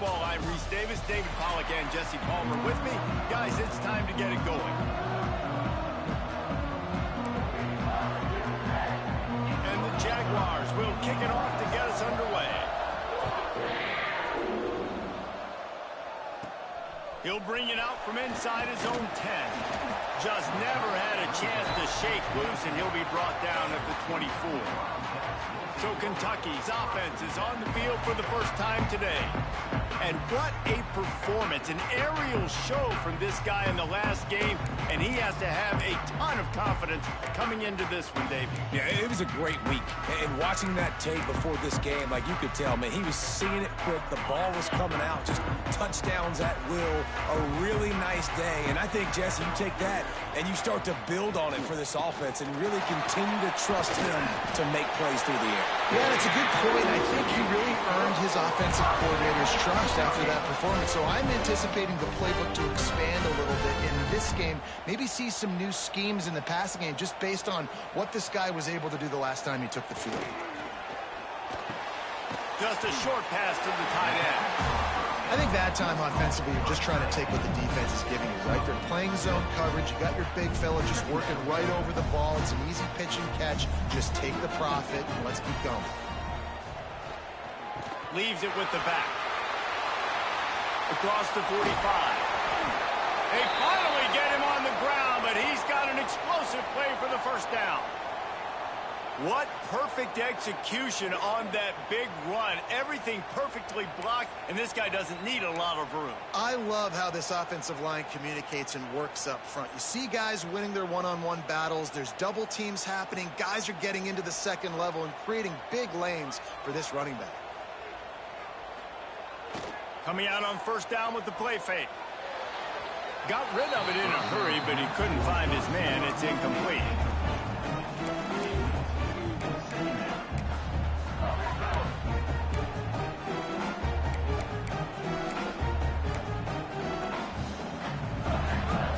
football. I'm Reese Davis, David Pollack, and Jesse Palmer with me. Guys, it's time to get it going. And the Jaguars will kick it off to get us underway. He'll bring it out from inside his own 10. Just never had a chance to shake loose, and he'll be brought down at the 24. So Kentucky's offense is on the field for the first time today. And what a performance, an aerial show from this guy in the last game, and he has to have a ton of confidence coming into this one, Dave. Yeah, it was a great week. And watching that tape before this game, like you could tell, man, he was seeing it quick. The ball was coming out, just touchdowns at will. A really nice day. And I think, Jesse, you take that and you start to build on it for this offense and really continue to trust him to make plays through the air. Yeah, that's a good point. I think he really earned his offensive coordinator's trust after that performance. So I'm anticipating the playbook to expand a little bit in this game. Maybe see some new schemes in the passing game just based on what this guy was able to do the last time he took the field. Just a short pass to the tight end. I think that time offensively, you're just trying to take what the defense is giving you, right? They're playing zone coverage. You got your big fella just working right over the ball. It's an easy pitch and catch. Just take the profit and let's keep going. Leaves it with the back. Across the 45. They finally get him on the ground, but he's got an explosive play for the first down. What perfect execution on that big run. Everything perfectly blocked, and this guy doesn't need a lot of room. I love how this offensive line communicates and works up front. You see guys winning their one-on-one battles. There's double teams happening. Guys are getting into the second level and creating big lanes for this running back. Coming out on first down with the play fake. Got rid of it in a hurry, but he couldn't find his man. It's incomplete.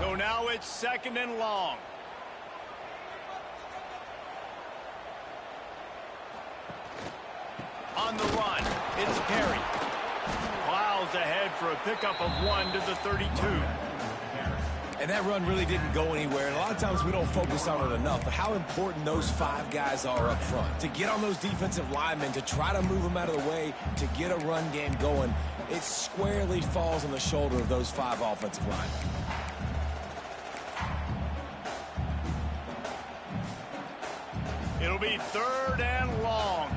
So now it's second and long. On the run, it's Perry. Plows ahead for a pickup of 1 to the 32. And that run really didn't go anywhere. And a lot of times we don't focus on it enough. But how important those 5 guys are up front. To get on those defensive linemen, to try to move them out of the way, to get a run game going, it squarely falls on the shoulder of those 5 offensive linemen. It'll be third and long.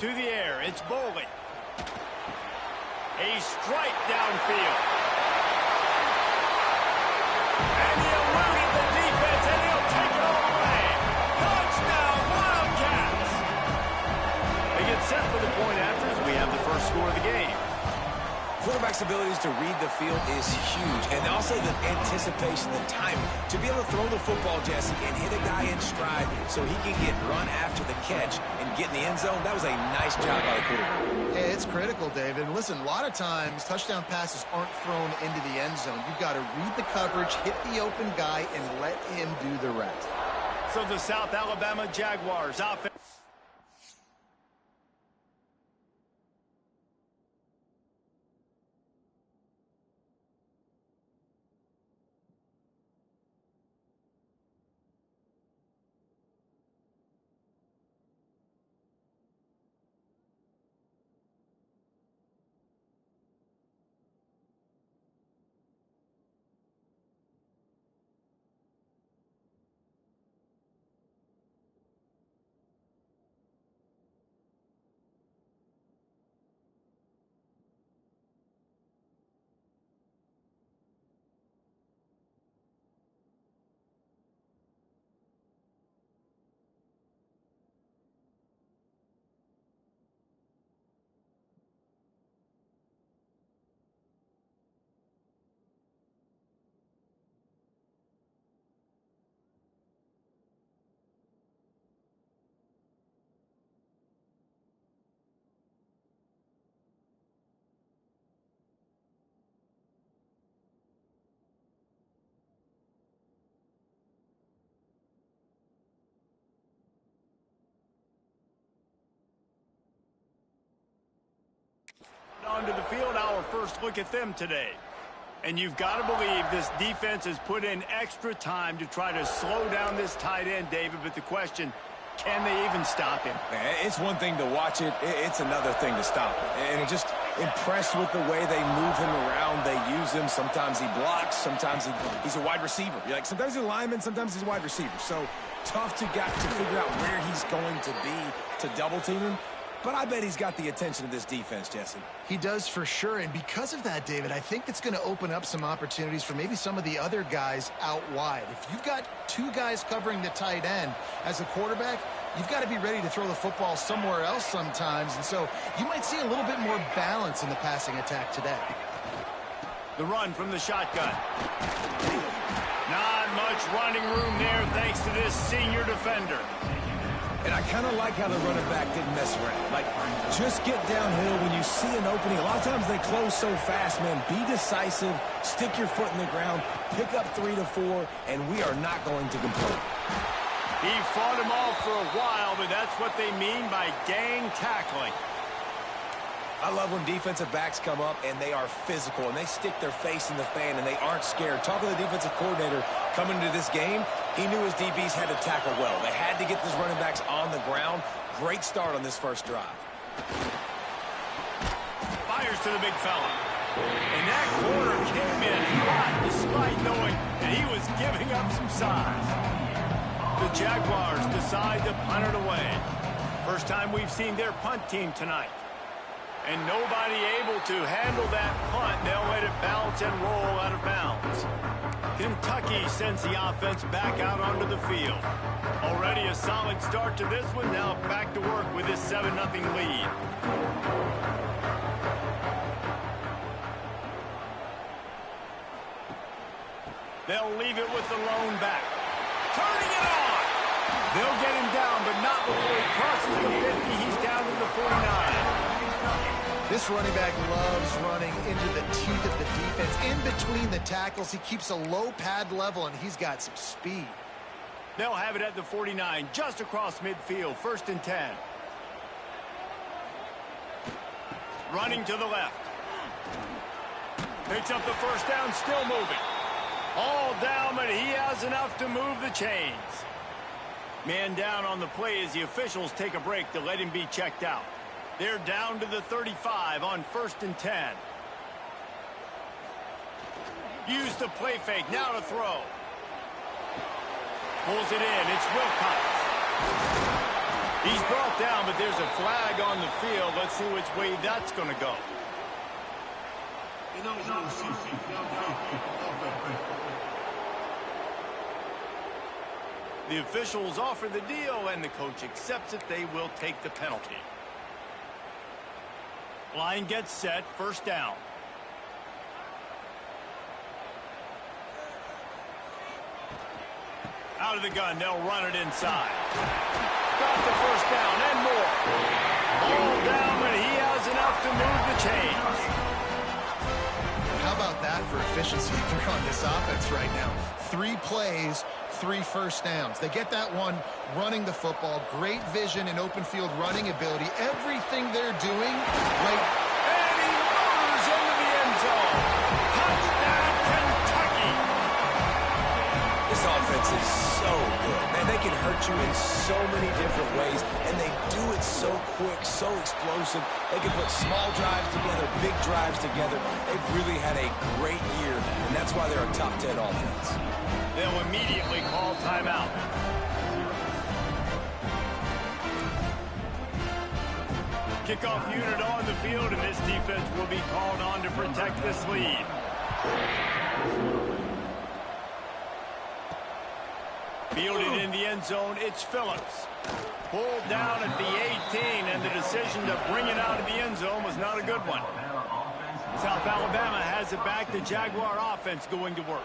To the air, it's Bowling. A strike downfield. And he eluded the defense, and he'll take it all the way. Touchdown, Wildcats! They get set for the point after as we have the first score of the game. Quarterback's abilities to read the field is huge, and also the anticipation, the timing. To be able to throw the football, Jesse, and hit a guy in stride so he can get run after the catch and get in the end zone, that was a nice job by the quarterback. Yeah, it's critical, David. And listen, a lot of times touchdown passes aren't thrown into the end zone. You've got to read the coverage, hit the open guy, and let him do the rest. So the South Alabama Jaguars offense. first look at them today. And you've got to believe this defense has put in extra time to try to slow down this tight end, David. But the question, can they even stop him? It's one thing to watch it. It's another thing to stop it. And it just impressed with the way they move him around. They use him. Sometimes he blocks. Sometimes he's a wide receiver. You're like, sometimes he's a lineman. Sometimes he's a wide receiver. So tough to figure out where he's going to be to double team him. But I bet he's got the attention of this defense, Jesse. He does for sure, and because of that, David, I think it's going to open up some opportunities for maybe some of the other guys out wide. If you've got two guys covering the tight end as a quarterback, you've got to be ready to throw the football somewhere else sometimes, and so you might see a little bit more balance in the passing attack today. The run from the shotgun. Not much running room there thanks to this senior defender. And I kind of like how the running back didn't mess around. Like, just get downhill when you see an opening. A lot of times they close so fast, man. Be decisive, stick your foot in the ground, pick up 3 to 4, and we are not going to complain. He fought him off for a while, but that's what they mean by gang tackling. I love when defensive backs come up and they are physical and they stick their face in the fan and they aren't scared. Talking to the defensive coordinator coming into this game, he knew his DBs had to tackle well. They had to get these running backs on the ground. Great start on this first drive. Fires to the big fella. And that corner came in hot despite knowing that he was giving up some size. The Jaguars decide to punt it away. First time we've seen their punt team tonight. And nobody able to handle that punt. They'll let it bounce and roll out of bounds. Kentucky sends the offense back out onto the field. Already a solid start to this one. Now back to work with this 7-0 lead. They'll leave it with the lone back. Turning it on! They'll get him down, but not before he crosses the 50. He's down to the 49. This running back loves running into the teeth of the defense. In between the tackles, he keeps a low pad level, and he's got some speed. They'll have it at the 49, just across midfield, 1st and 10. Running to the left. Picks up the first down, still moving. All down, but he has enough to move the chains. Man down on the play as the officials take a break to let him be checked out. They're down to the 35 on 1st and 10. Use the play fake, now to throw. Pulls it in, it's Wilcox. He's brought down, but there's a flag on the field. Let's see which way that's going to go. The officials offer the deal, and the coach accepts it. They will take the penalty. Line gets set, 1st down. Out of the gun, they'll run it inside. Got the 1st down and more. All down, but he has enough to move the chains. How about that for efficiency on this offense right now? 3 plays, 3 first downs. They get that one running the football. Great vision and open field running ability. Everything they're doing right. And he murders into the end zone. Touchdown, Kentucky. This offense is so good. Man, they can hurt you in so many different ways, and they do it so quick, so explosive. They can put small drives together, big drives together. They've really had a great year, and that's why they're a top 10 offense. They'll immediately call timeout. Kickoff unit on the field, and this defense will be called on to protect this lead. Fielded in the end zone, it's Phillips. Pulled down at the 18, and the decision to bring it out of the end zone was not a good one. South Alabama has it back. The Jaguar offense going to work.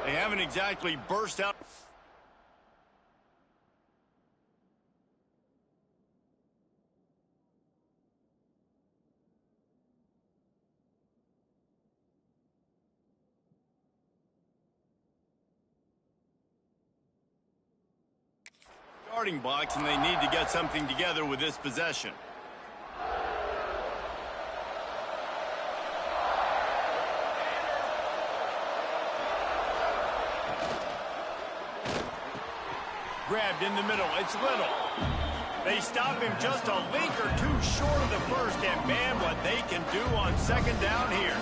They haven't exactly burst out. Starting blocks, and they need to get something together with this possession. Grabbed in the middle. It's Little. They stop him just a link or two short of the first, and man, what they can do on second down here.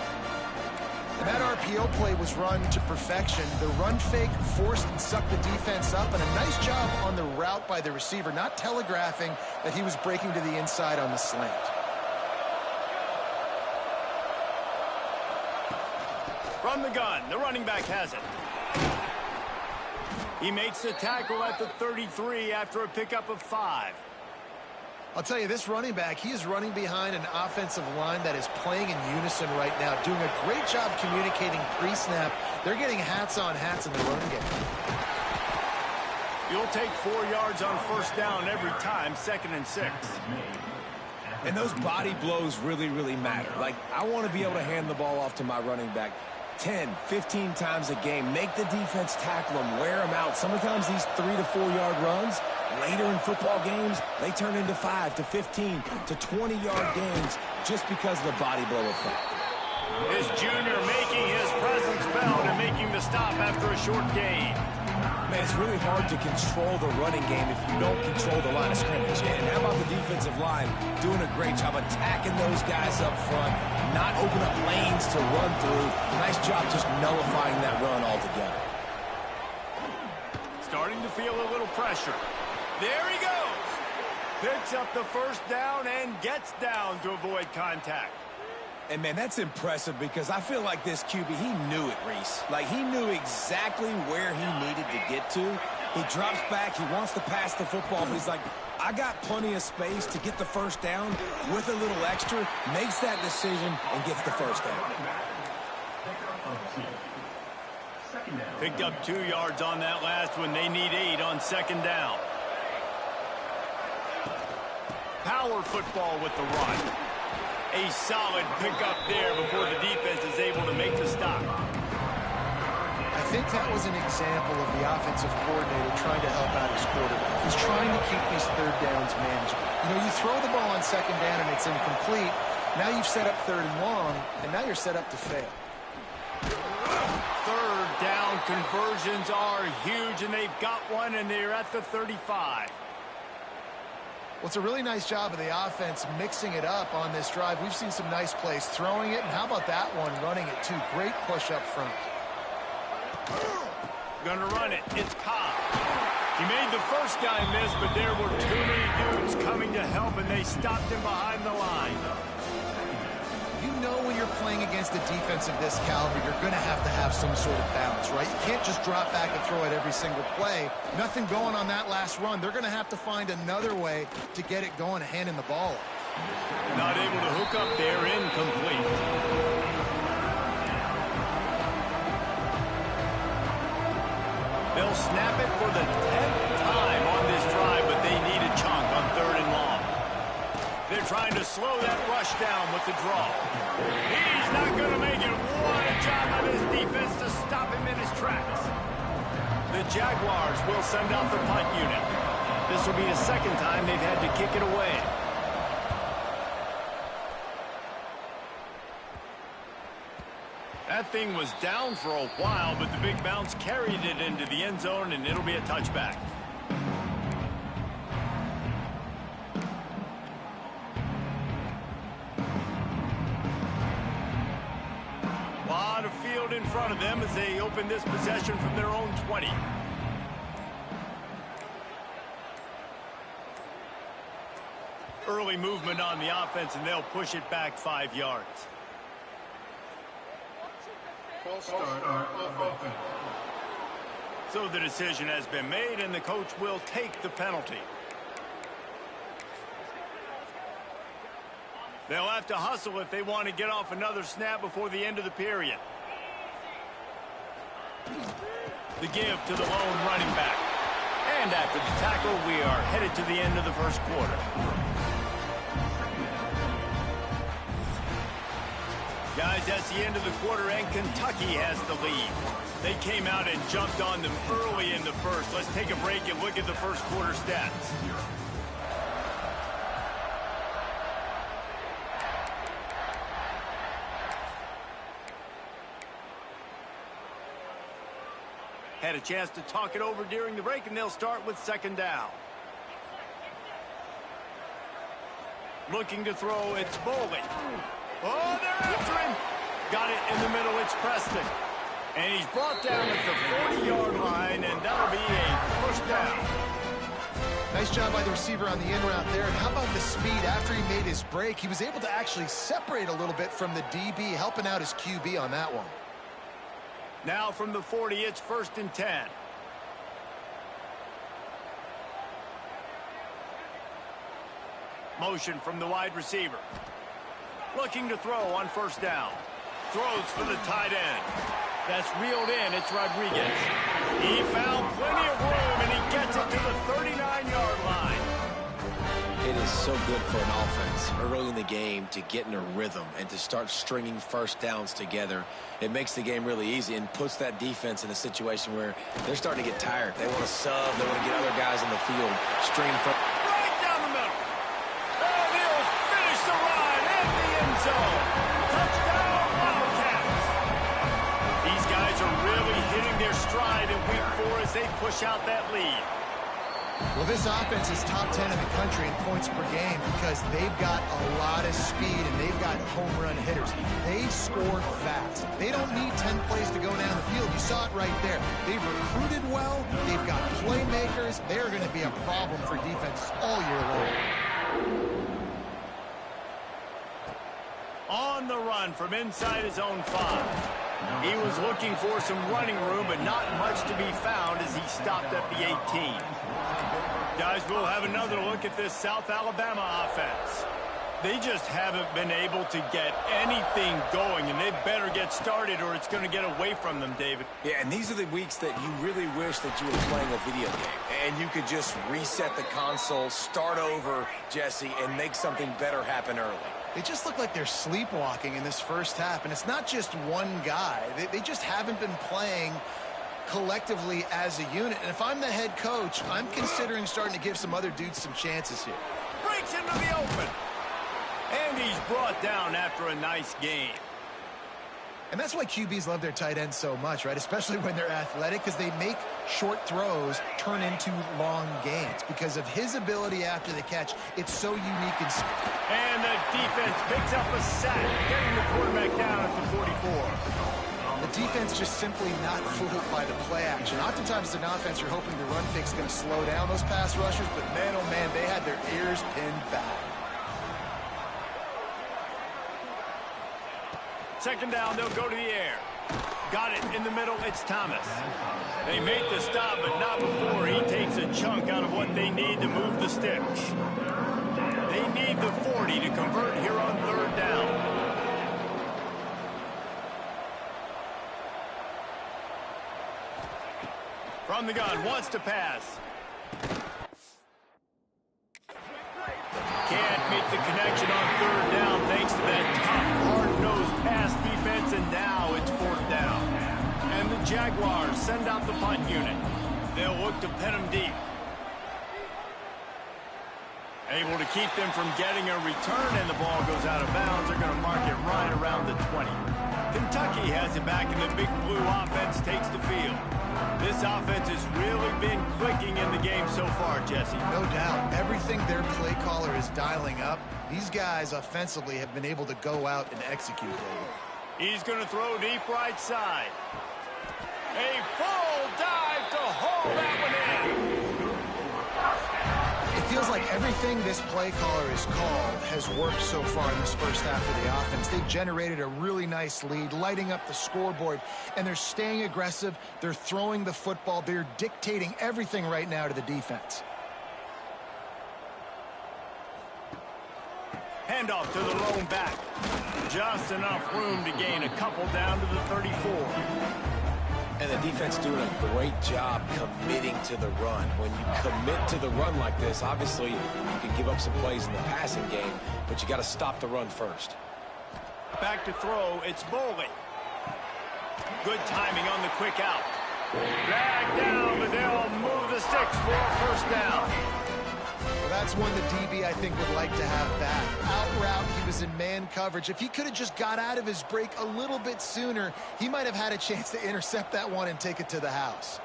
And that RPO play was run to perfection. The run fake forced and sucked the defense up, and a nice job on the route by the receiver, not telegraphing that he was breaking to the inside on the slant. From the gun, the running back has it. He makes the tackle at the 33 after a pickup of 5. I'll tell you, this running back, he is running behind an offensive line that is playing in unison right now, doing a great job communicating pre-snap. They're getting hats on hats in the running game. You'll take 4 yards on first down every time, 2nd and 6. And those body blows really, really matter. Like, I want to be able to hand the ball off to my running back 10, 15 times a game. Make the defense tackle them, wear them out. Sometimes these 3 to 4 yard runs, later in football games, they turn into 5 to 15 to 20 yard gains just because of the body blow effect. His junior making his presence felt and making the stop after a short gain. Man, it's really hard to control the running game if you don't control the line of scrimmage. And how about the defensive line doing a great job attacking those guys up front, not open up lanes to run through. Nice job just nullifying that run altogether. Starting to feel a little pressure. There he goes. Picks up the first down and gets down to avoid contact. And, man, that's impressive because I feel like this QB, he knew it, Reese. Like, he knew exactly where he needed to get to. He drops back. He wants to pass the football, but he's like, I got plenty of space to get the first down with a little extra, makes that decision, and gets the first down. Picked up 2 yards on that last one. They need 8 on second down. Power football with the run. A solid pickup there before the defense is able to make the stop. I think that was an example of the offensive coordinator trying to help out his quarterback. He's trying to keep these third downs manageable. You know, you throw the ball on second down and it's incomplete. Now you've set up third and long, and now you're set up to fail. Third down conversions are huge, and they've got one, and they're at the 35. Well, it's a really nice job of the offense mixing it up on this drive. We've seen some nice plays throwing it, and how about that one running it too? Great push up front. Gonna run it. It's Cobb. He made the first guy miss, but there were too many dudes coming to help, and they stopped him behind the line. You know when you're playing against a defense of this caliber, you're going to have some sort of balance, right? You can't just drop back and throw it every single play. Nothing going on that last run. They're going to have to find another way to get it going, handing the ball off. Not able to hook up there, incomplete. They'll snap it for the 10th time on this drive, but they need a chunk on third and long. They're trying to slow that rush down with the draw. He's not going to make it. What a job on his defense to stop him in his tracks. The Jaguars will send out the punt unit. This will be the second time they've had to kick it away. That thing was down for a while, but the big bounce carried it into the end zone, and it'll be a touchback. A lot of field in front of them as they open this possession from their own 20. Early movement on the offense, and they'll push it back 5 yards. So the decision has been made, and the coach will take the penalty. They'll have to hustle if they want to get off another snap before the end of the period. The give to the lone running back. And after the tackle, we are headed to the end of the first quarter. Guys, that's the end of the quarter, and Kentucky has the lead. They came out and jumped on them early in the first. Let's take a break and look at the first quarter stats. Had a chance to talk it over during the break, and they'll start with second down. Looking to throw, it's Bowling. Oh, they're after him. Got it in the middle, it's Preston. And he's brought down at the 40-yard line, and that'll be a first down. Nice job by the receiver on the in route there. And how about the speed after he made his break? He was able to actually separate a little bit from the DB, helping out his QB on that one. Now from the 40, it's 1st and 10. Motion from the wide receiver. Looking to throw on first down. Throws for the tight end. That's reeled in. It's Rodriguez. He found plenty of room, and he gets it to the 39-yard line. It is so good for an offense early in the game to get in a rhythm and to start stringing first downs together. It makes the game really easy and puts that defense in a situation where they're starting to get tired. They want to sub. They want to get other guys in the field. String for right down the middle. And he'll finish the run in the end zone. Touchdown, Wildcats. These guys are really hitting their stride in week 4 as they push out that lead. Well, this offense is top 10 in the country in points per game because they've got a lot of speed and they've got home run hitters. They score fast. They don't need 10 plays to go down the field. You saw it right there. They've recruited well. They've got playmakers. They're going to be a problem for defense all year long. On the run from inside his own 5. He was looking for some running room, but not much to be found as he stopped at the 18. Guys, we'll have another look at this South Alabama offense. They just haven't been able to get anything going, and they better get started or it's going to get away from them, David. Yeah, and these are the weeks that you really wish that you were playing a video game and you could just reset the console, start over, Jesse, and make something better happen early. They just look like they're sleepwalking in this first half, and it's not just one guy. They just haven't been playing collectively as a unit. And if I'm the head coach, I'm considering starting to give some other dudes some chances here. Breaks into the open. And he's brought down after a nice game. And that's why QBs love their tight ends so much, right? Especially when they're athletic, because they make short throws turn into long gains. Because of his ability after the catch, it's so unique and speed. And the defense picks up a sack, getting the quarterback down at the 44. The defense just simply not fooled by the play action. Oftentimes, as an offense, you're hoping the run fake is going to slow down those pass rushers, but man, oh man, they had their ears pinned back. Second down, they'll go to the air. Got it in the middle, it's Thomas. They make the stop, but not before he takes a chunk out of what they need to move the sticks. They need the 40 to convert here on third down. From the gun, wants to pass. Can't make the connection on third down thanks to that tough, hard-nosed pass defense, and now it's fourth down. And the Jaguars send out the punt unit. They'll look to pin them deep. Able to keep them from getting a return, and the ball goes out of bounds. They're going to mark it right around the 20. Kentucky has it back, and the Big Blue offense takes the field. This offense has really been clicking in the game so far, Jesse. No doubt. Everything their play caller is dialing up, these guys offensively have been able to go out and execute. He's going to throw deep right side. A full dive to haul that one in. It feels like everything this play caller has called has worked so far in this first half of the offense. They've generated a really nice lead, lighting up the scoreboard, and they're staying aggressive. They're throwing the football. They're dictating everything right now to the defense. Handoff to the lone back. Just enough room to gain a couple down to the 34. And the defense doing a great job committing to the run. When you commit to the run like this, obviously you can give up some plays in the passing game, but you got to stop the run first. Back to throw, it's Bowling. Good timing on the quick out. Back down, but they'll move the sticks for a first down. Well, that's one the DB, I think, would like to have back. Out route, he was in man coverage. If he could have just got out of his break a little bit sooner, he might have had a chance to intercept that one and take it to the house.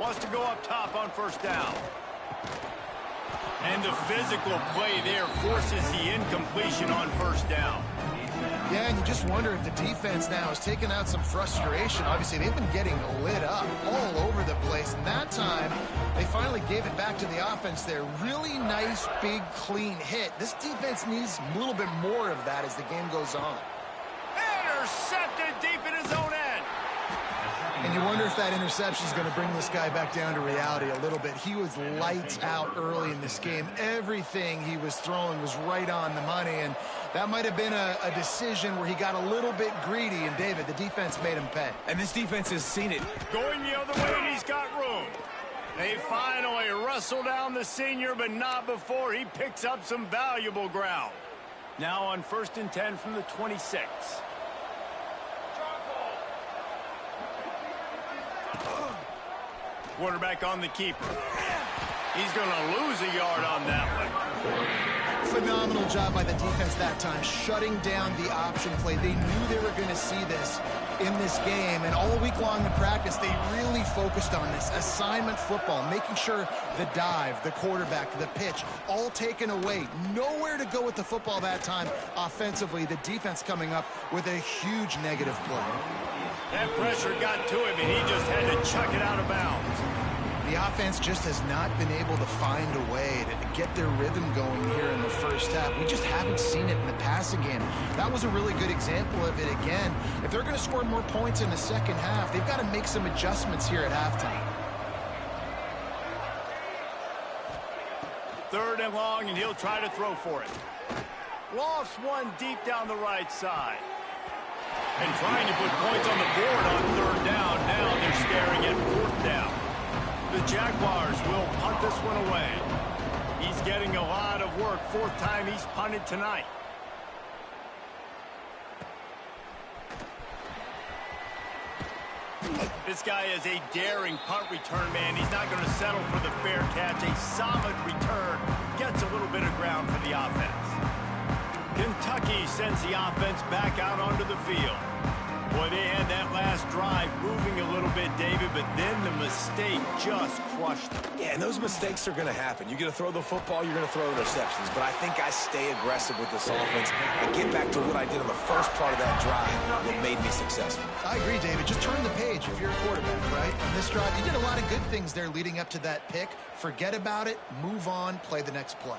Wants to go up top on first down. And the physical play there forces the incompletion on first down. Yeah, and you just wonder if the defense now is taking out some frustration. Obviously, they've been getting lit up all over the place. And that time, they finally gave it back to the offense there. Really nice, big, clean hit. This defense needs a little bit more of that as the game goes on. Intercepted deep in his own end. And you wonder if that interception is going to bring this guy back down to reality a little bit. He was lights out early in this game. Everything he was throwing was right on the money, and that might have been a decision where he got a little bit greedy, and David, the defense made him pay. And this defense has seen it. Going the other way, and he's got room. They finally wrestle down the senior, but not before he picks up some valuable ground. Now on 1st and 10 from the 26. Quarterback on the keeper. He's going to lose a yard on that one. Phenomenal job by the defense that time, shutting down the option play. They knew they were going to see this in this game, and all week long in practice, they really focused on this. Assignment football, making sure the dive, the quarterback, the pitch, all taken away. Nowhere to go with the football that time offensively. The defense coming up with a huge negative play. That pressure got to him, and he just had to chuck it out of bounds. The offense just has not been able to find a way to get their rhythm going here in the first half. We just haven't seen it in the passing game. That was a really good example of it again. If they're going to score more points in the second half, they've got to make some adjustments here at halftime. 3rd and long, and he'll try to throw for it. Lofts one deep down the right side. And trying to put points on the board on 3rd down. Now they're staring at 4th down. The Jaguars will punt this one away. He's getting a lot of work. 4th time he's punted tonight. This guy is a daring punt return man. He's not going to settle for the fair catch. A solid return gets a little bit of ground for the offense. Kentucky sends the offense back out onto the field. Boy, they had that last drive moving a little bit, David, but then the mistake just crushed them. Yeah, and those mistakes are going to happen. You're going to throw the football, you're going to throw interceptions. But I think I stay aggressive with this offense. I get back to what I did on the first part of that drive that made me successful. I agree, David. Just turn the page if you're a quarterback, right? On this drive, you did a lot of good things there leading up to that pick. Forget about it, move on, play the next play.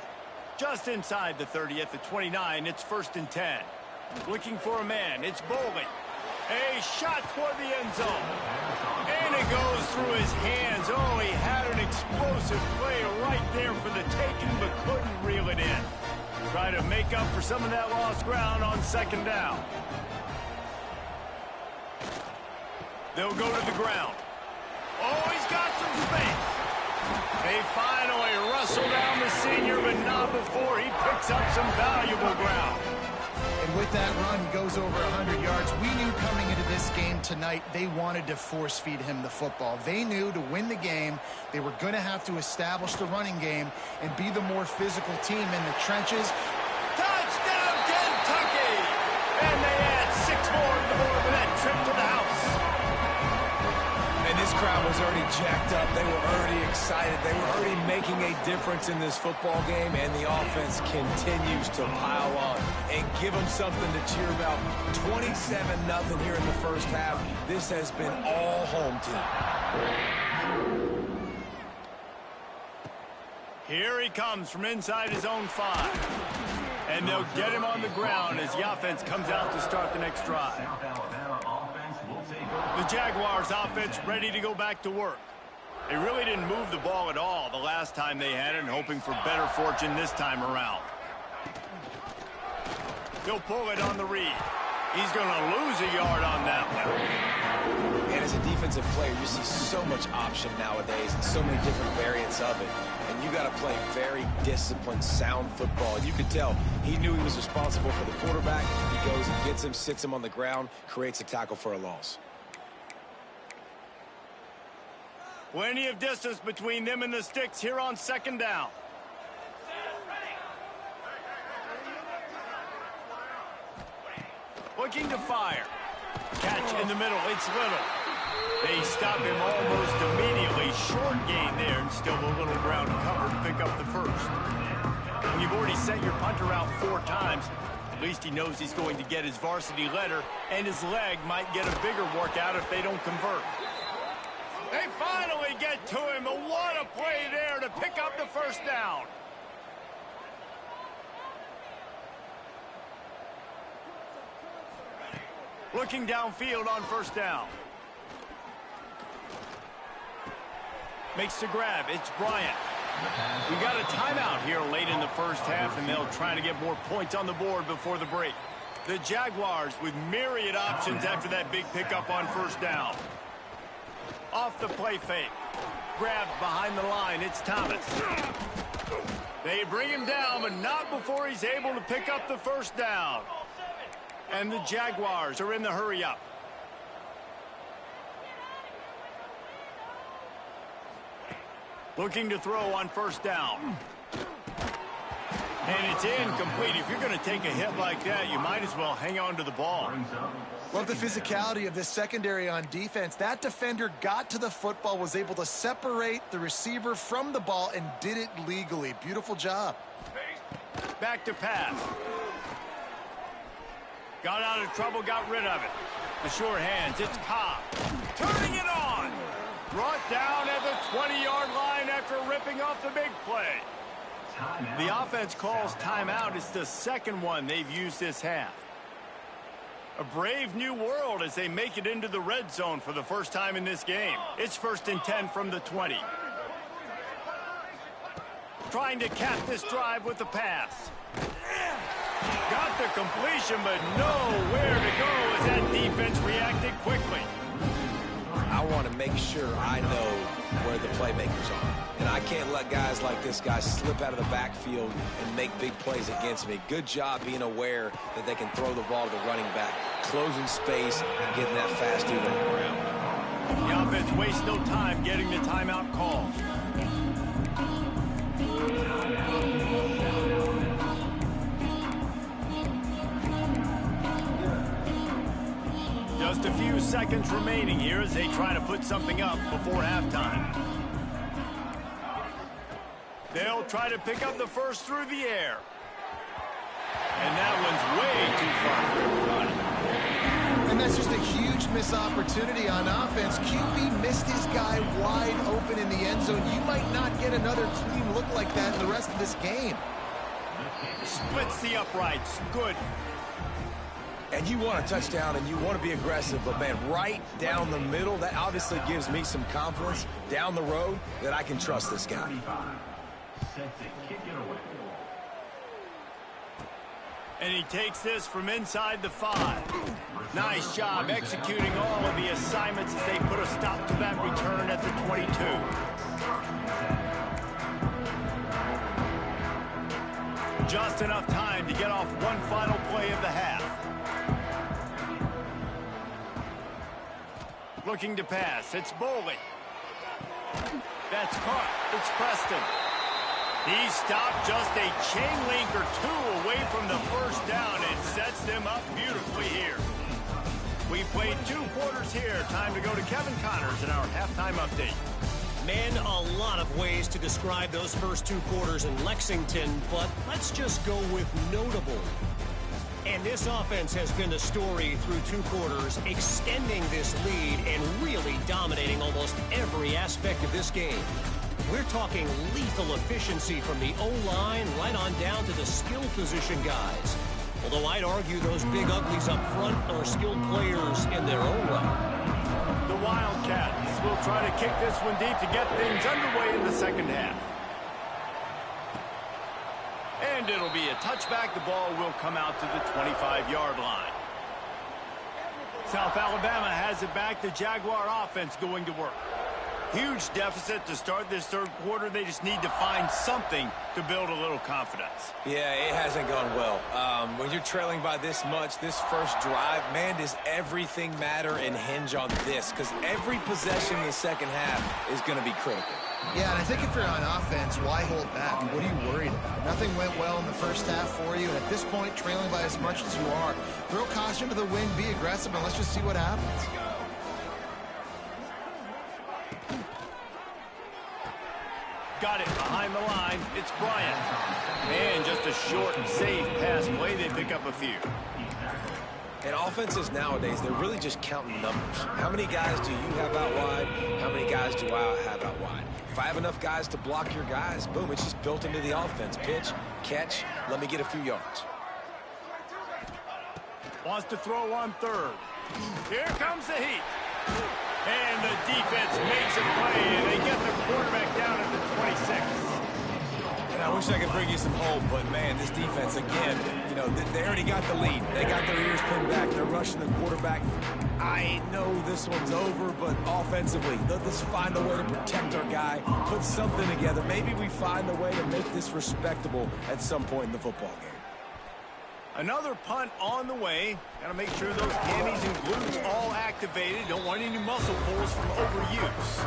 Just inside the 30 at the 29, it's 1st and 10. Looking for a man, it's Bowling. A shot toward the end zone. And it goes through his hands. Oh, he had an explosive play right there for the taking, but couldn't reel it in. Try to make up for some of that lost ground on 2nd down. They'll go to the ground. Oh, he's got some space. They finally wrestle down the senior, but not before he picks up some valuable ground. And with that run, he goes over 100 yards. We knew coming into this game tonight, they wanted to force feed him the football. They knew to win the game, they were going to have to establish the running game and be the more physical team in the trenches. Touchdown, Kentucky! And they add 6 more to the board with that trip to the house. And this crowd was already jacked up. They were already excited. They were already making a difference in this football game, and the offense continues to pile on and give them something to cheer about. 27-0 here in the first half. This has been all home team. Here he comes from inside his own 5. And they'll get him on the ground as the offense comes out to start the next drive. The Jaguars offense ready to go back to work. They really didn't move the ball at all the last time they had it, and hoping for better fortune this time around. He'll pull it on the read. He's going to lose a yard on that one. as a defensive player, you see so much option nowadays and so many different variants of it. And you got to play very disciplined, sound football. And you could tell he knew he was responsible for the quarterback. He goes and gets him, sits him on the ground, creates a tackle for a loss. Plenty of distance between them and the sticks here on second down. Looking to fire. Catch in the middle. It's Little. They stop him almost immediately. Short gain there, and still a little ground cover to pick up the first. When you've already sent your punter out 4 times, at least he knows he's going to get his varsity letter, and his leg might get a bigger workout if they don't convert. They finally get to him, and what a play there to pick up the first down. Looking downfield on first down. Makes the grab. It's Bryant. We got a timeout here late in the first half, and they'll try to get more points on the board before the break. The Jaguars with myriad options after that big pickup on first down. Off the play fake. Grabbed behind the line. It's Thomas. They bring him down, but not before he's able to pick up the first down. And the Jaguars are in the hurry-up. Looking to throw on first down. And it's incomplete. If you're going to take a hit like that, you might as well hang on to the ball. Love the physicality of this secondary on defense. That defender got to the football, was able to separate the receiver from the ball, and did it legally. Beautiful job. Back to pass. Got out of trouble, got rid of it. The sure hands, it's Cobb. Turning it on. Brought down at the 20-yard line after ripping off the big play. The offense calls timeout. It's the second one they've used this half. A brave new world as they make it into the red zone for the first time in this game. It's 1st and 10 from the 20. Trying to cap this drive with the pass. Got the completion, but nowhere to go as that defense reacted quickly. I want to make sure I know where the playmakers are. And I can't let guys like this guy slip out of the backfield and make big plays against me. Good job being aware that they can throw the ball to the running back, closing space, and getting that fast dude on the ground. The offense wastes no time getting the timeout call. Just a few seconds remaining here as they try to put something up before halftime. They'll try to pick up the first through the air. And that one's way too far for everybody. And that's just a huge missed opportunity on offense. QB missed his guy wide open in the end zone. You might not get another clean look like that in the rest of this game. Splits the uprights. Good. And you want a touchdown and you want to be aggressive, but man, right down the middle, that obviously gives me some confidence down the road that I can trust this guy. And he takes this from inside the 5. Nice job executing all of the assignments as they put a stop to that return at the 22. Just enough time to get off one final play of the half. Looking to pass. It's Boley. That's caught. It's Preston. He stopped just a chain link or 2 away from the first down and sets them up beautifully here. We played 2 quarters here. Time to go to Kevin Connors in our halftime update. Man, a lot of ways to describe those first 2 quarters in Lexington, but let's just go with notable. And this offense has been the story through 2 quarters, extending this lead and really dominating almost every aspect of this game. We're talking lethal efficiency from the O-line right on down to the skill position guys. Although I'd argue those big uglies up front are skilled players in their own right. The Wildcats will try to kick this one deep to get things underway in the second half. And it'll be a touchback. The ball will come out to the 25-yard line. South Alabama has it back. The Jaguar offense going to work. Huge deficit to start this third quarter. They just need to find something to build a little confidence. Yeah, it hasn't gone well. When you're trailing by this much, this first drive, man, does everything matter and hinge on this? Because every possession in the second half is going to be critical. Yeah, and I think if you're on offense, why hold back? What are you worried about? Nothing went well in the first half for you, and at this point, trailing by as much as you are, throw caution to the wind, be aggressive, and let's just see what happens. Got it behind the line. It's Bryant. And just a short and safe pass play. They pick up a few. And offenses nowadays, they're really just counting numbers. How many guys do you have out wide? How many guys do I have out wide? If I have enough guys to block your guys, boom, it's just built into the offense. Pitch, catch, let me get a few yards. Wants to throw on third. Here comes the heat. And the defense makes a play, and they get the quarterback down at the 26. And I wish I could bring you some hope, but, man, this defense, again, you know, they already got the lead. They got their ears pinned back. They're rushing the quarterback. I know this one's over, but offensively, let's find a way to protect our guy, put something together. Maybe we find a way to make this respectable at some point in the football game. Another punt on the way. Got to make sure those hammies and glutes all activated. Don't want any muscle pulls from overuse.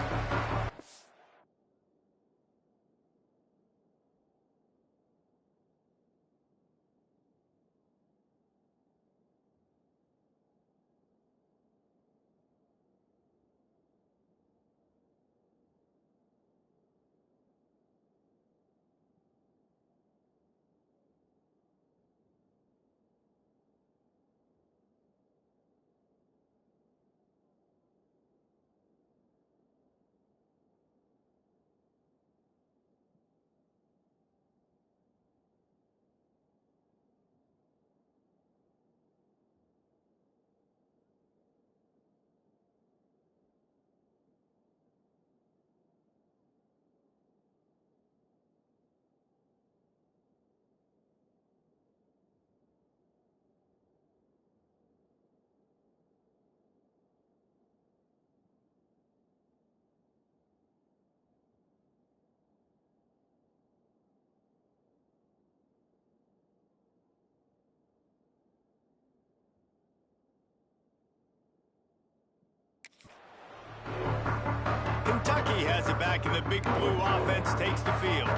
Kentucky has it back, and the big blue offense takes the field.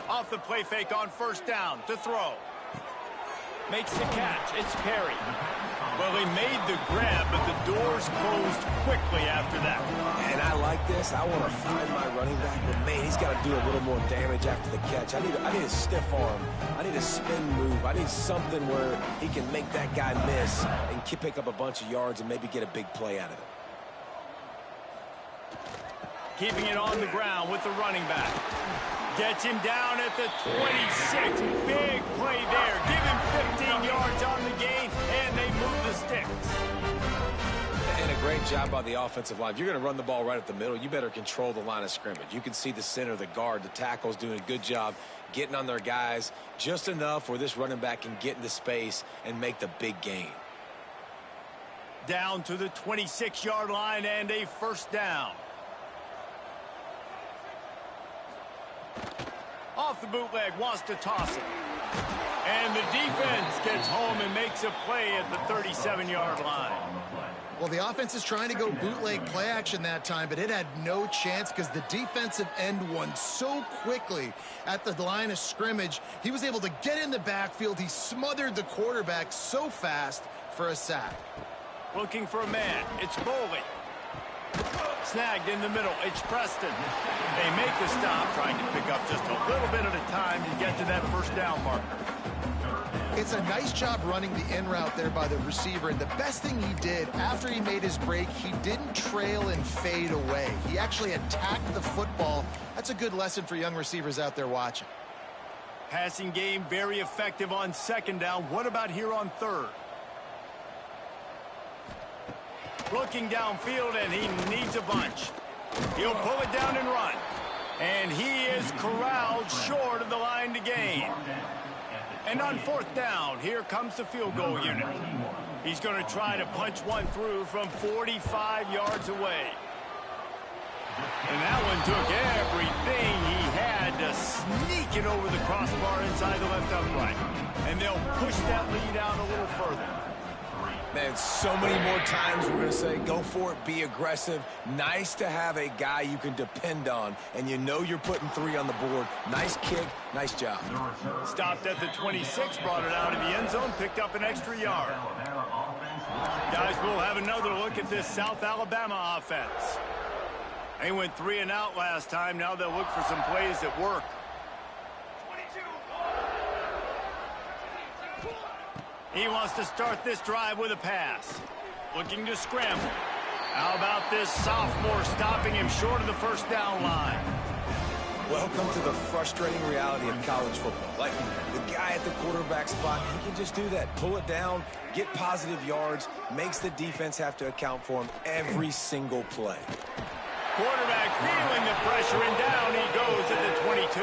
Off the play fake on first down to throw. Makes the catch. It's Perry. Well, he made the grab, but the doors closed quickly after that. And I like this. I want to find my running back, but, man, he's got to do a little more damage after the catch. I need a stiff arm. I need a spin move. I need something where he can make that guy miss and pick up a bunch of yards and maybe get a big play out of it. Keeping it on the ground with the running back. Gets him down at the 26. Big play there. Give him 15 yards on the gain, and they move the sticks. And a great job by the offensive line. If you're going to run the ball right at the middle, you better control the line of scrimmage. You can see the center, the guard, the tackles doing a good job getting on their guys just enough where this running back can get into space and make the big gain. Down to the 26-yard line and a first down. Off the bootleg, wants to toss it. And the defense gets home and makes a play at the 37-yard line. Well, the offense is trying to go bootleg play action that time, but it had no chance because the defensive end won so quickly at the line of scrimmage. He was able to get in the backfield. He smothered the quarterback so fast for a sack. Looking for a man. It's Boley. Snagged in the middle. It's Preston. They make the stop, trying to pick up just a little bit at a time to get to that first down marker. It's a nice job running the in route there by the receiver, and the best thing he did after he made his break, he didn't trail and fade away. He actually attacked the football. That's a good lesson for young receivers out there watching. Passing game very effective on second down. What about here on third? Looking downfield, and he needs a bunch. He'll pull it down and run. And he is corralled short of the line to gain. And on 4th down, here comes the field goal unit. He's going to try to punch one through from 45 yards away. And that one took everything he had to sneak it over the crossbar inside the left upright. And they'll push that lead out a little further. Man, so many more times we're going to say, go for it, be aggressive. Nice to have a guy you can depend on, and you know you're putting 3 on the board. Nice kick, nice job. Stopped at the 26, brought it out of the end zone, picked up an extra yard. Guys, we'll have another look at this South Alabama offense. They went 3 and out last time. Now they'll look for some plays that work. He wants to start this drive with a pass. Looking to scramble. How about this sophomore stopping him short of the 1st down line? Welcome to the frustrating reality of college football. Like, the guy at the quarterback spot, he can just do that. Pull it down, get positive yards, makes the defense have to account for him every single play. Quarterback feeling the pressure, and down he goes at the 22.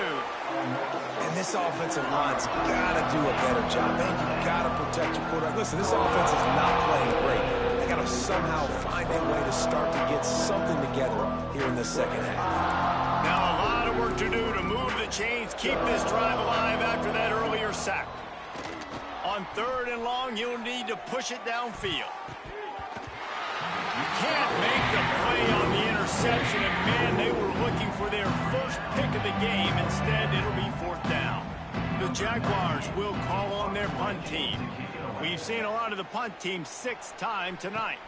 And this offensive line's got to do a better job. Man, you got to protect your quarterback. Listen, this offense is not playing great. They got to somehow find a way to start to get something together here in the 2nd half. Now a lot of work to do to move the chains, keep this drive alive after that earlier sack. On 3rd and long, you'll need to push it downfield. Can't make the play on the interception, and man, they were looking for their first pick of the game. Instead, it'll be 4th down. The Jaguars will call on their punt team. We've seen a lot of the punt team 6th time tonight.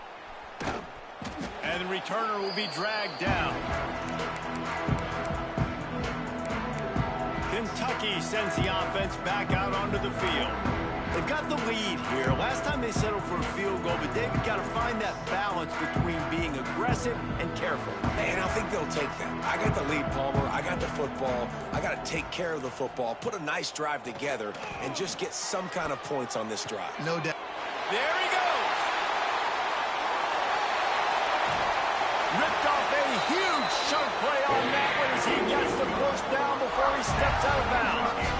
And the returner will be dragged down. Kentucky sends the offense back out onto the field. They've got the lead here. Last time they settled for a field goal, but they've got to find that balance between being aggressive and careful. And I think they'll take that. I got the lead, Palmer. I got the football. I got to take care of the football, put a nice drive together, and just get some kind of points on this drive. No doubt. There he goes. Ripped off a huge chunk play on that one as he gets the 1st down before he steps out of bounds.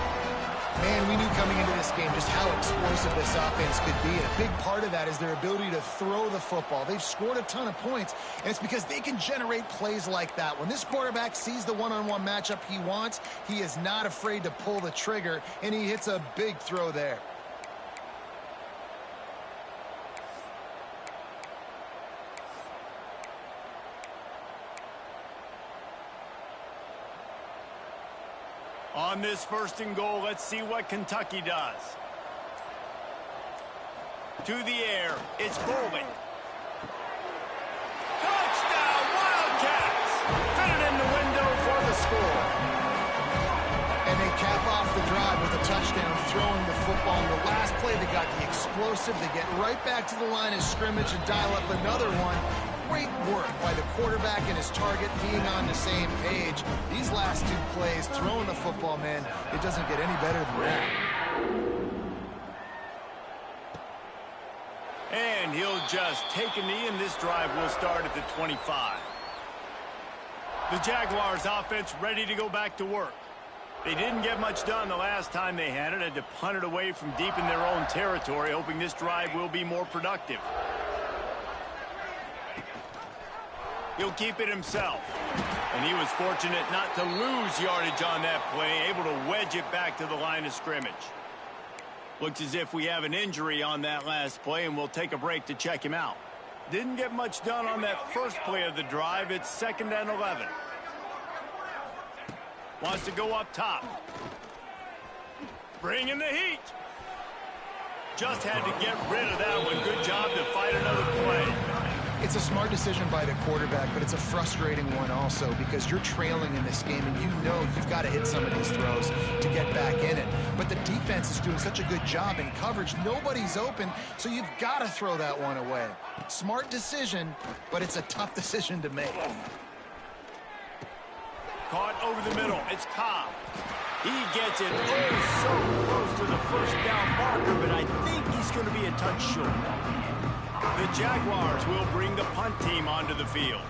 Man, we knew coming into this game just how explosive this offense could be. And a big part of that is their ability to throw the football. They've scored a ton of points, and it's because they can generate plays like that. When this quarterback sees the one-on-one matchup he wants, he is not afraid to pull the trigger, and he hits a big throw there. On this 1st and goal, let's see what Kentucky does. To the air, it's Bowling. Touchdown, Wildcats! Fit it in the window for the score. And they cap off the drive with a touchdown, throwing the football. In the last play, they got the explosive. They get right back to the line of scrimmage and dial up another one. Great work by the quarterback and his target being on the same page. These last 2 plays, throwing the football, man, it doesn't get any better than that. And he'll just take a knee, and this drive will start at the 25. The Jaguars offense ready to go back to work. They didn't get much done the last time they had it. Had to punt it away from deep in their own territory, hoping this drive will be more productive. He'll keep it himself. And he was fortunate not to lose yardage on that play, able to wedge it back to the line of scrimmage. Looks as if we have an injury on that last play, and we'll take a break to check him out. Didn't get much done on that first play of the drive. It's 2nd and 11. Wants to go up top. Bringing the heat. Just had to get rid of that one. Good job to fight another play. It's a smart decision by the quarterback, but it's a frustrating one also because you're trailing in this game and you know you've got to hit some of these throws to get back in it. But the defense is doing such a good job in coverage. Nobody's open, so you've got to throw that one away. Smart decision, but it's a tough decision to make. Caught over the middle. It's Cobb. He gets it so close to the 1st down marker, but I think he's going to be a touch short. The Jaguars will bring the punt team onto the field.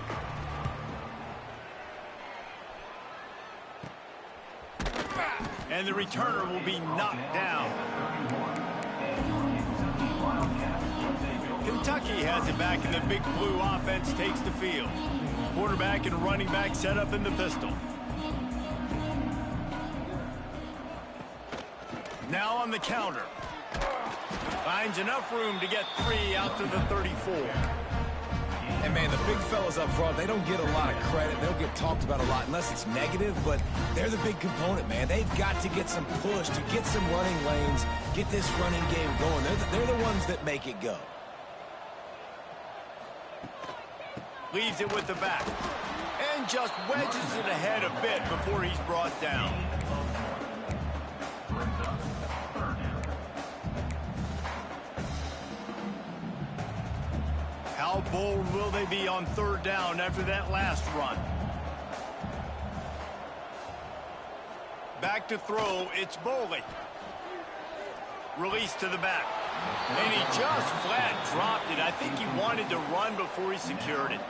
And the returner will be knocked down. Kentucky has it back, and the Big Blue offense takes the field. Quarterback and running back set up in the pistol. Now on the counter. Finds enough room to get 3 out to the 34. And, man, the big fellas up front, they don't get a lot of credit. They'll get talked about a lot unless it's negative, but they're the big component, man. They've got to get some push, to get some running lanes, get this running game going. They're the ones that make it go. Leaves it with the back. And just wedges it ahead a bit before he's brought down. How bold will they be on 3rd down after that last run? Back to throw, it's Boley. Release to the back. And he just flat dropped it. I think he wanted to run before he secured it.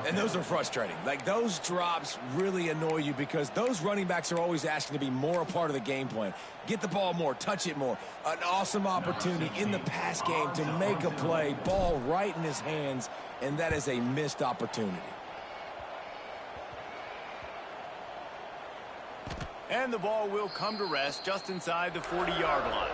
And those are frustrating. Like, those drops really annoy you because those running backs are always asking to be more a part of the game plan. Get the ball more, touch it more. An awesome opportunity in the pass game to make a play, ball right in his hands, and that is a missed opportunity. And the ball will come to rest just inside the 40-yard line.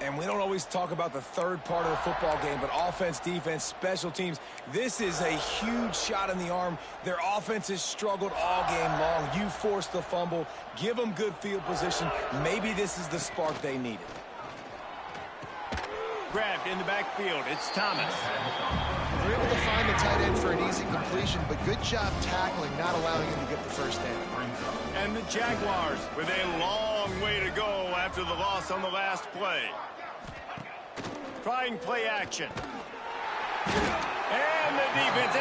And we don't always talk about the third part of the football game, but offense, defense, special teams, this is a huge shot in the arm. Their offense has struggled all game long. You force the fumble, give them good field position. Maybe this is the spark they needed. Grabbed in the backfield, it's Thomas. They're able to find the tight end for an easy completion, but good job tackling, not allowing him to get the first down. And the Jaguars with a long way to go after the loss on the last play. Trying play action. And the defense,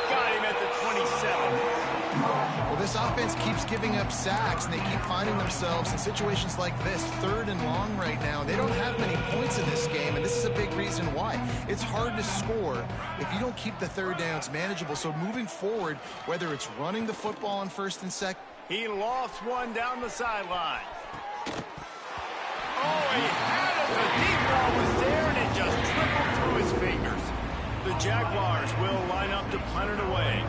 got him at the 27. Well, this offense keeps giving up sacks, and they keep finding themselves in situations like this, 3rd and long right now. They don't have many points in this game, and this is a big reason why. It's hard to score if you don't keep the 3rd downs manageable. So moving forward, whether it's running the football on 1st and 2nd. He lofts one down the sideline. Oh, he had it. The deep ball was there, and it just trickled through his fingers. The Jaguars will line up to punt it away.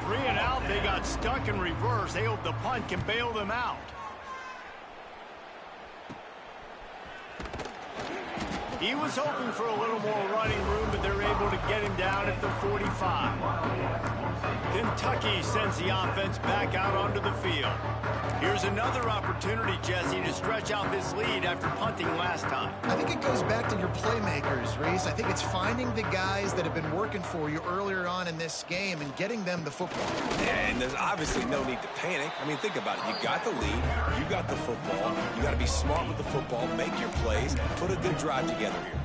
3 and out, they got stuck in reverse. They hope the punt can bail them out. He was hoping for a little more running room, but they're able to get him down at the 45. Kentucky sends the offense back out onto the field. Here's another opportunity, Jesse, to stretch out this lead after punting last time. I think it goes back to your playmakers, Reese. I think it's finding the guys that have been working for you earlier on in this game and getting them the football. And there's obviously no need to panic. I mean, think about it. You got the lead. You got the football. You got to be smart with the football. Make your plays. Put a good drive together here.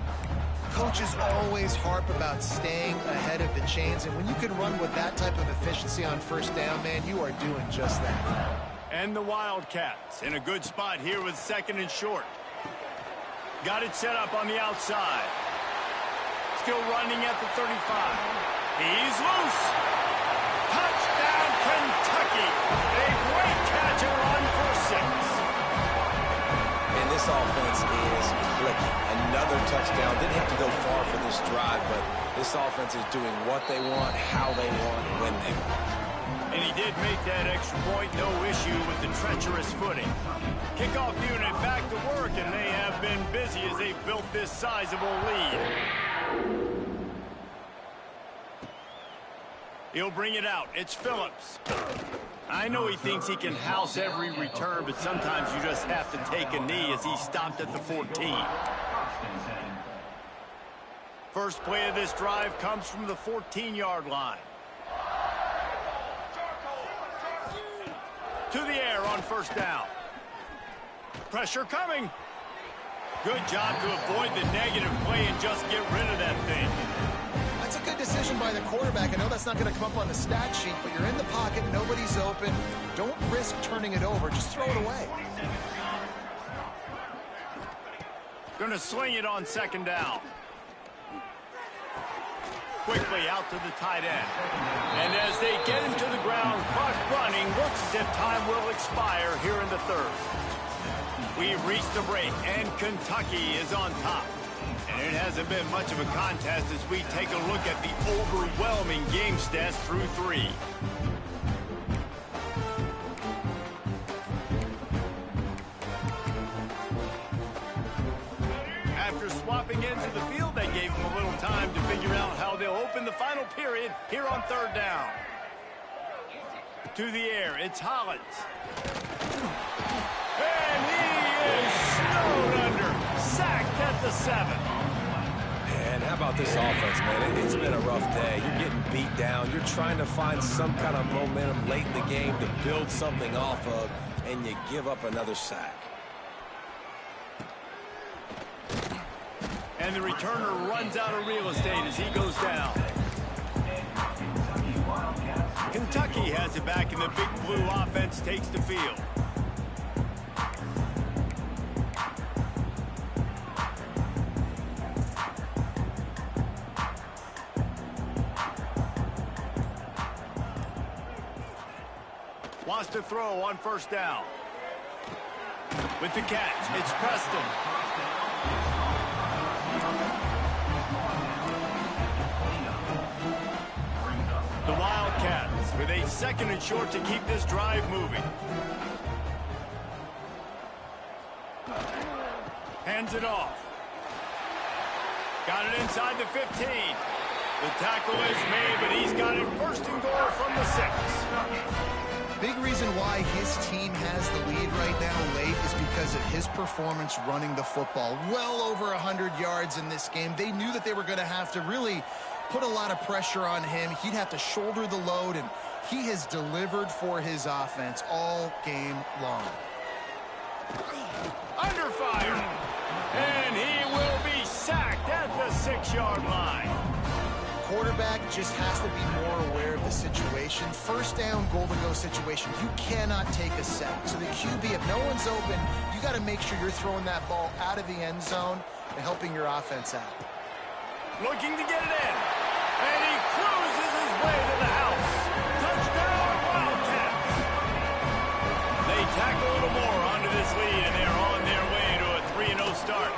Coaches always harp about staying ahead of the chains, and when you can run with that type of efficiency on 1st down, man, you are doing just that. And the Wildcats in a good spot here with 2nd and short. Got it set up on the outside. Still running at the 35. He's loose. Touchdown, Kentucky. A great catch and run for 6. And this offense is clicking. Another touchdown. Didn't have to go far for this drive, but this offense is doing what they want, how they want, when they want. And he did make that extra point, no issue with the treacherous footing. Kickoff unit back to work, and they have been busy as they built this sizable lead. He'll bring it out. It's Phillips. I know he thinks he can house every return, but sometimes you just have to take a knee as he stopped at the 14. First play of this drive comes from the 14-yard line. To the air on 1st down. Pressure coming. Good job to avoid the negative play and just get rid of that thing. That's a good decision by the quarterback. I know that's not going to come up on the stat sheet, but you're in the pocket, nobody's open. Don't risk turning it over. Just throw it away. Going to sling it on 2nd down. quickly out to the tight end. And as they get him to the ground, clock running, looks as if time will expire here in the third. We've reached the break, and Kentucky is on top. And it hasn't been much of a contest as we take a look at the overwhelming game stats through 3. After swapping ends of the field, they gave him a little time to figure out how they'll open the final period here on third down. To the air, it's Hollins. And he is snowed under, sacked at the 7. And how about this offense, man? It's been a rough day. You're getting beat down. You're trying to find some kind of momentum late in the game to build something off of, and you give up another sack. And the returner runs out of real estate as he goes down. Kentucky has it back, and the big blue offense takes the field. Wants to throw on first down. With the catch, it's Preston. The Wildcats with a 2nd and short to keep this drive moving. Hands it off. Got it inside the 15. The tackle is made, but he's got it 1st and goal from the 6. Big reason why his team has the lead right now late is because of his performance running the football. Well over 100 yards in this game. They knew that they were going to have to really put a lot of pressure on him. He'd have to shoulder the load, and he has delivered for his offense all game long. Under fire. And he will be sacked at the 6-yard line. Quarterback just has to be more aware of the situation. First down, goal-to-go situation. You cannot take a sack. So the QB, if no one's open, you got to make sure you're throwing that ball out of the end zone and helping your offense out. Looking to get it in. And he cruises his way to the house. Touchdown, Wildcats. They tack a little more onto this lead, and they're on their way to a 3-0 start.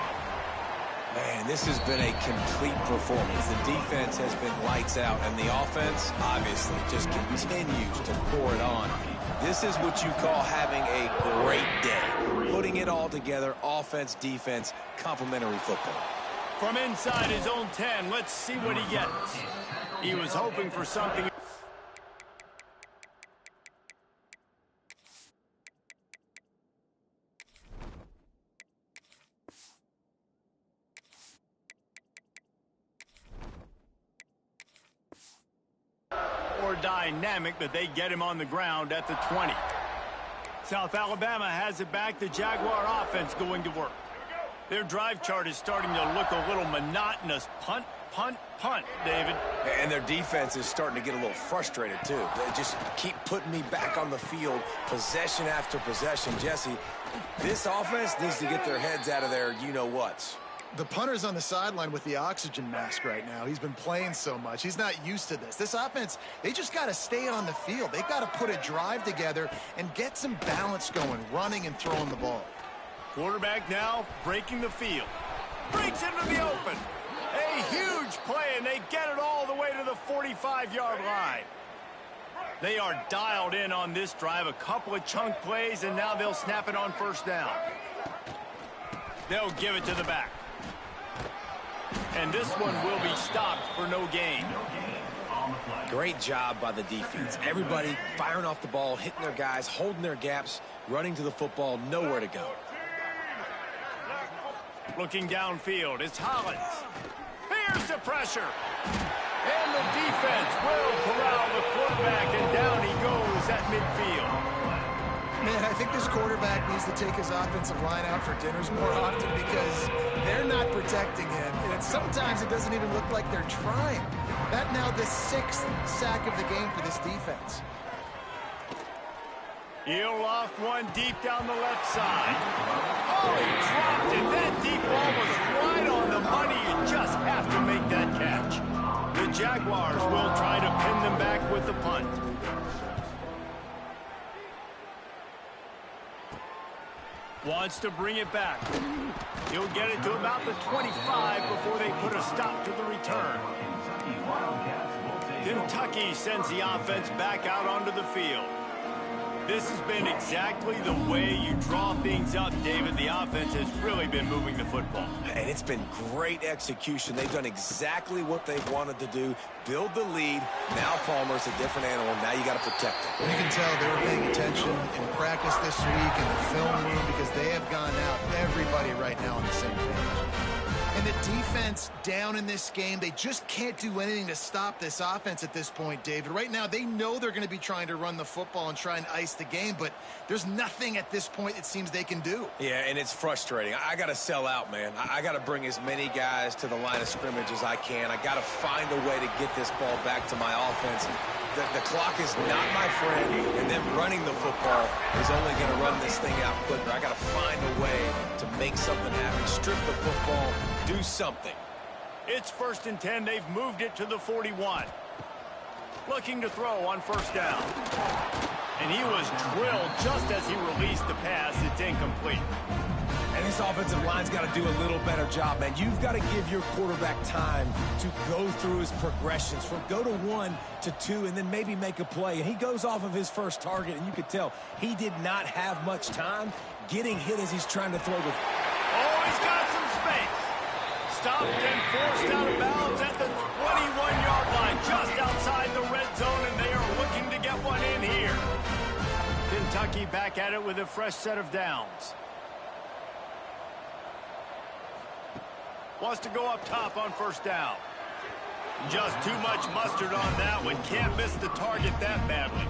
Man, this has been a complete performance. The defense has been lights out, and the offense, obviously, just continues to pour it on. This is what you call having a great day. Putting it all together, offense, defense, complementary football. From inside his own 10, let's see what he gets. He was hoping for something. Or dynamic, but they get him on the ground at the 20. South Alabama has it back. The Jaguar offense going to work. Their drive chart is starting to look a little monotonous. Punt, punt, punt, David. And their defense is starting to get a little frustrated, too. They just keep putting me back on the field, possession after possession. Jesse, this offense needs to get their heads out of their you-know-whats. The punter's on the sideline with the oxygen mask right now. He's been playing so much. He's not used to this. This offense, they just got to stay on the field. They've got to put a drive together and get some balance going, running and throwing the ball. Quarterback now breaking the field. Breaks into the open. A huge play, and they get it all the way to the 45-yard line. They are dialed in on this drive. A couple of chunk plays, and now they'll snap it on first down. They'll give it to the back. And this one will be stopped for no gain. Great job by the defense. Everybody firing off the ball, hitting their guys, holding their gaps, running to the football, nowhere to go. Looking downfield, it's Hollins. Here's the pressure. And the defense will corral the quarterback, and down he goes at midfield. Man, I think this quarterback needs to take his offensive line out for dinners more often because they're not protecting him. And sometimes it doesn't even look like they're trying. That now the 6th sack of the game for this defense. He'll loft one deep down the left side. Oh, he dropped it. That deep ball was right on the money. You just have to make that catch. The Jaguars will try to pin them back with the punt. Wants to bring it back. He'll get it to about the 25 before they put a stop to the return. Kentucky sends the offense back out onto the field. This has been exactly the way you draw things up, David. The offense has really been moving the football. And it's been great execution. They've done exactly what they've wanted to do. Build the lead. Now Palmer's a different animal. Now you got to protect it. You can tell they were paying attention in practice this week in the film room because they have gone out, everybody right now on the same page. And the defense down in this game, they just can't do anything to stop this offense at this point, David. Right now, they know they're going to be trying to run the football and try and ice the game, but there's nothing at this point it seems they can do. Yeah, and it's frustrating. I got to sell out, man. I got to bring as many guys to the line of scrimmage as I can. I got to find a way to get this ball back to my offense. The clock is not my friend, and them running the football is only going to run this thing out quicker. I got to find a way to make something happen, strip the football, do something. It's 1st and 10. They've moved it to the 41. Looking to throw on 1st down. And he was drilled just as he released the pass. It's incomplete. And this offensive line's got to do a little better job, man. You've got to give your quarterback time to go through his progressions from go to 1 to 2 and then maybe make a play. And he goes off of his first target, and you could tell he did not have much time getting hit as he's trying to throw the... Oh, he's got some space. Stopped and forced out of bounds at the 21-yard line, just outside the red zone, and they are looking to get one in here. Kentucky back at it with a fresh set of downs. Wants to go up top on 1st down. Just too much mustard on that one. Can't miss the target that badly.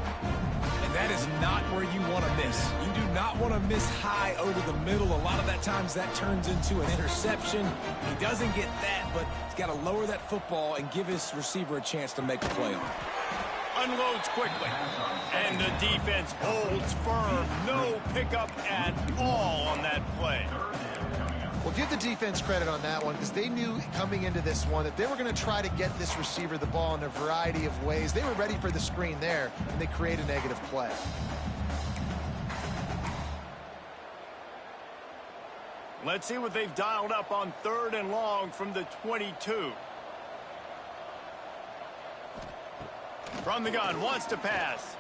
And that is not where you want to miss. You do not want to miss high over the middle. A lot of that times that turns into an interception. He doesn't get that, but he's got to lower that football and give his receiver a chance to make a play on it. Unloads quickly. And the defense holds firm. No pickup at all on that play. Well, give the defense credit on that one because they knew coming into this one that they were going to try to get this receiver the ball in a variety of ways. They were ready for the screen there, and they create a negative play. Let's see what they've dialed up on 3rd and long from the 22. From the gun, wants to pass.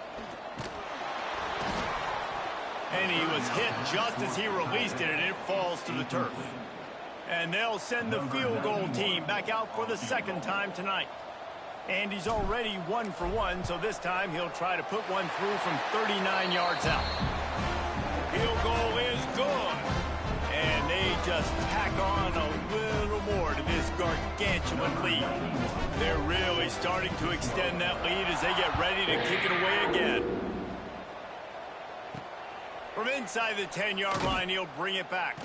And he was hit just as he released it, and it falls to the turf. And they'll send the field goal team back out for the 2nd time tonight. And he's already 1 for 1, so this time he'll try to put one through from 39 yards out. Field goal is good. And they just tack on a little more to this gargantuan lead. They're really starting to extend that lead as they get ready to kick it away again. From inside the 10-yard line, he'll bring it back.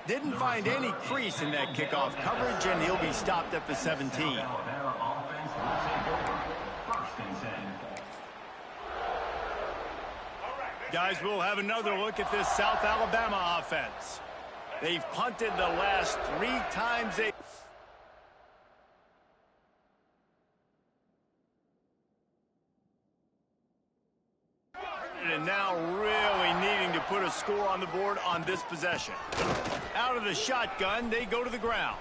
Didn't find any crease in that kickoff coverage, and he'll be stopped at the 17. Guys, we'll have another look at this South Alabama offense. They've punted the last 3 times they... And now really needing to put a score on the board on this possession. Out of the shotgun, they go to the ground.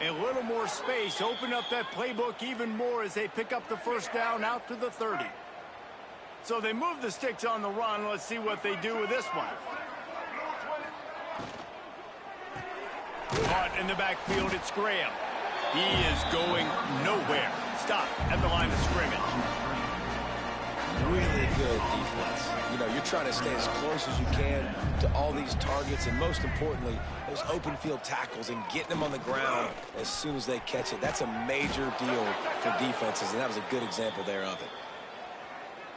A little more space, open up that playbook even more as they pick up the 1st down out to the 30. So they move the sticks on the run. Let's see what they do with this one. Caught in the backfield, it's Graham. He is going nowhere. Stop at the line of scrimmage. Really good defense. You know, you're trying to stay as close as you can to all these targets, and most importantly, those open field tackles and getting them on the ground as soon as they catch it. That's a major deal for defenses, and that was a good example there of it.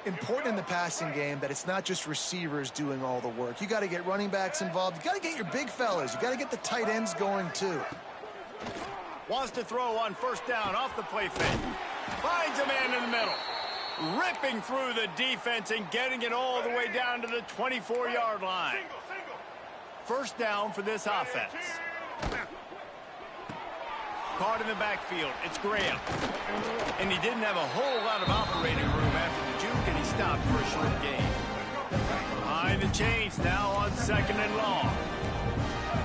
Important in the passing game that it's not just receivers doing all the work. You got to get running backs involved. You got to get your big fellas. You got to get the tight ends going too. Wants to throw on 1st down off the play fake. Finds a man in the middle. Ripping through the defense and getting it all the way down to the 24-yard line. 1st down for this offense. Caught in the backfield. It's Graham. And he didn't have a whole lot of operating room after the juke, and he stopped for a short gain. Behind the chains now on 2nd and long.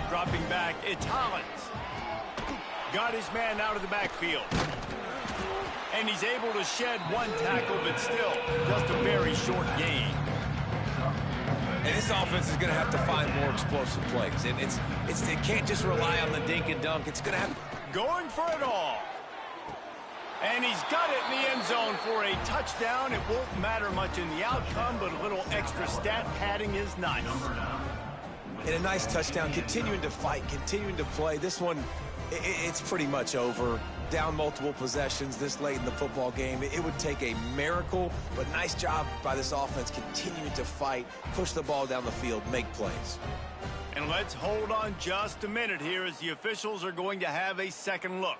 Dropping back, it's Hollins. Got his man out of the backfield. And he's able to shed one tackle, but still just a very short gain. And this offense is going to have to find more explosive plays. And it can't just rely on the dink and dunk. It's going to have... Going for it all. And he's got it in the end zone for a touchdown. It won't matter much in the outcome, but a little extra stat padding is nice. And a nice touchdown, continuing to fight, continuing to play. This one, it's pretty much over. Down multiple possessions this late in the football game. It would take a miracle, but nice job by this offense continuing to fight, push the ball down the field, make plays. And let's hold on just a minute here as the officials are going to have a second look.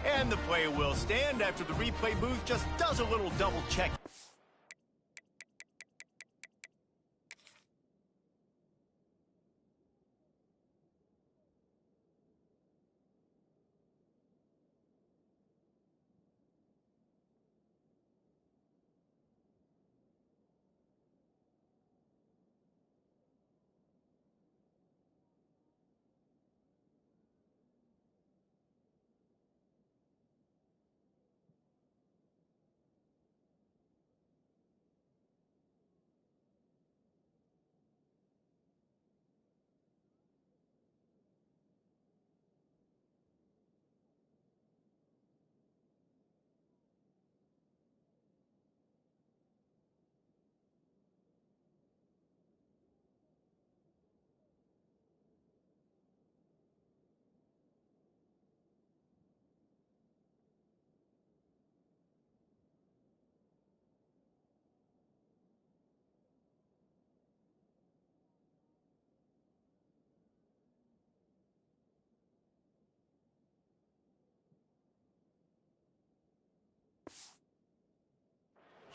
And the play will stand after the replay booth just does a little double check.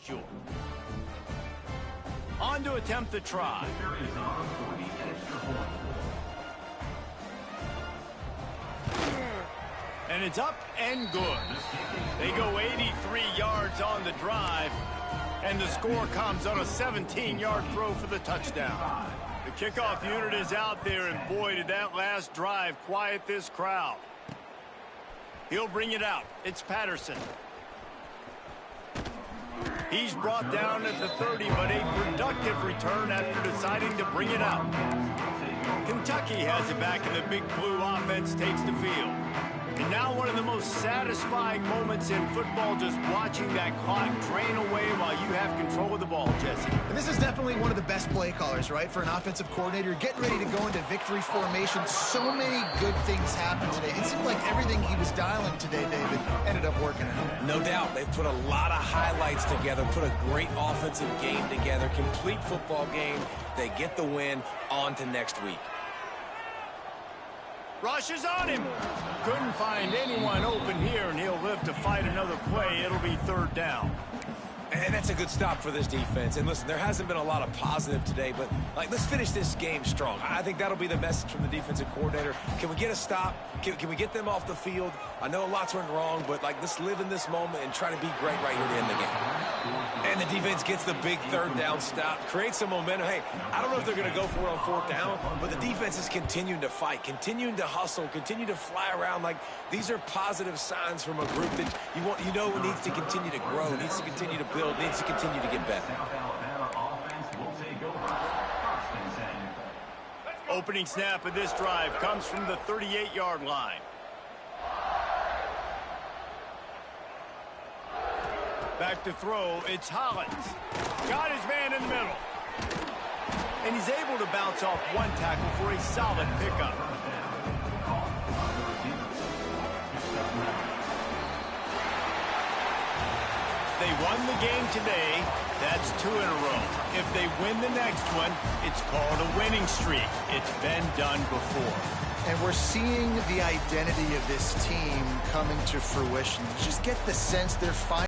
Sure. On to attempt the try. And it's up and good. They go 83 yards on the drive, and the score comes on a 17-yard throw for the touchdown. The kickoff unit is out there, and boy, did that last drive quiet this crowd. He'll bring it out. It's Patterson. He's brought down at the 30, but a productive return after deciding to bring it out. Kentucky has it back, and the Big Blue offense takes the field. And now one of the most satisfying moments in football, just watching that clock drain away while you have control of the ball, Jesse. And this is definitely one of the best play callers, right, for an offensive coordinator. Getting ready to go into victory formation. So many good things happened today. It seemed like everything he was dialing today, David, ended up working out. No doubt. They've put a lot of highlights together, put a great offensive game together, complete football game. They get the win. On to next week. Rushes on him. Couldn't find anyone open here, and he'll live to fight another play. It'll be third down. And that's a good stop for this defense. And listen, there hasn't been a lot of positive today, but let's finish this game strong. I think that'll be the message from the defensive coordinator. Can we get a stop? Can we get them off the field? I know lots went wrong, but let's live in this moment and try to be great right here to end the game. And the defense gets the big third down stop, creates some momentum. Hey, I don't know if they're going to go for it on fourth down, but the defense is continuing to fight, continuing to hustle, continue to fly around. These are positive signs from a group that you know needs to continue to grow, needs to continue to build, needs to continue to get better. Opening snap of this drive comes from the 38-yard line. Back to throw, it's Hollins. Got his man in the middle. And he's able to bounce off one tackle for a solid pickup. They won the game today. That's 2 in a row. If they win the next one, it's called a winning streak. It's been done before. And we're seeing the identity of this team coming to fruition. You just get the sense they're finally